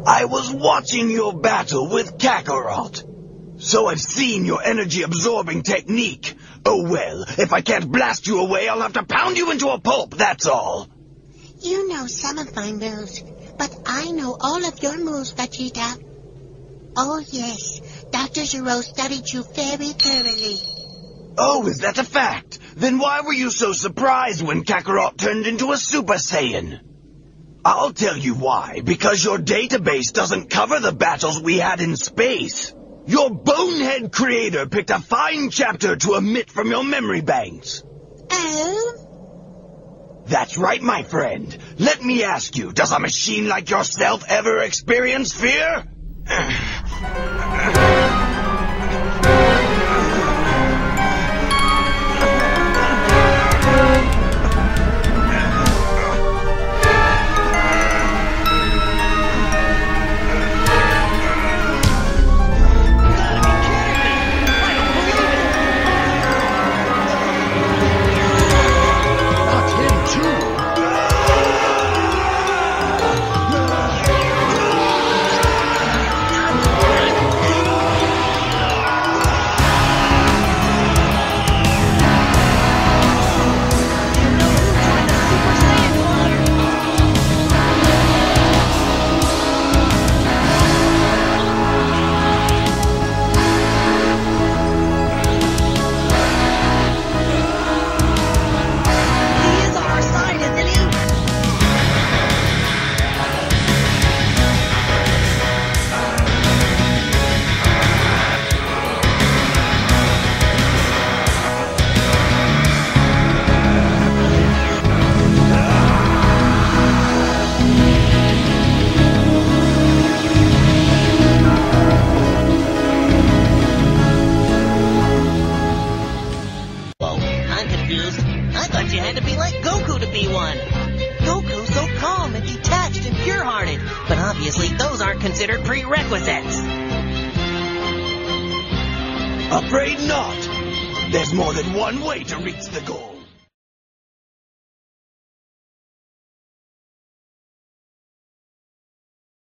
I was watching your battle with Kakarot. So I've seen your energy-absorbing technique. Oh well, if I can't blast you away, I'll have to pound you into a pulp, that's all. You know some of my moves, but I know all of your moves, Vegeta. Oh yes, Dr. Gero studied you very thoroughly. Oh, is that a fact? Then why were you so surprised when Kakarot turned into a Super Saiyan? I'll tell you why, because your database doesn't cover the battles we had in space. Your bonehead creator picked a fine chapter to omit from your memory banks. Oh? That's right, my friend. Let me ask you, does a machine like yourself ever experience fear? I thought you had to be like Goku to be one. Goku's so calm and detached and pure-hearted, but obviously those aren't considered prerequisites. Afraid not. There's more than one way to reach the goal.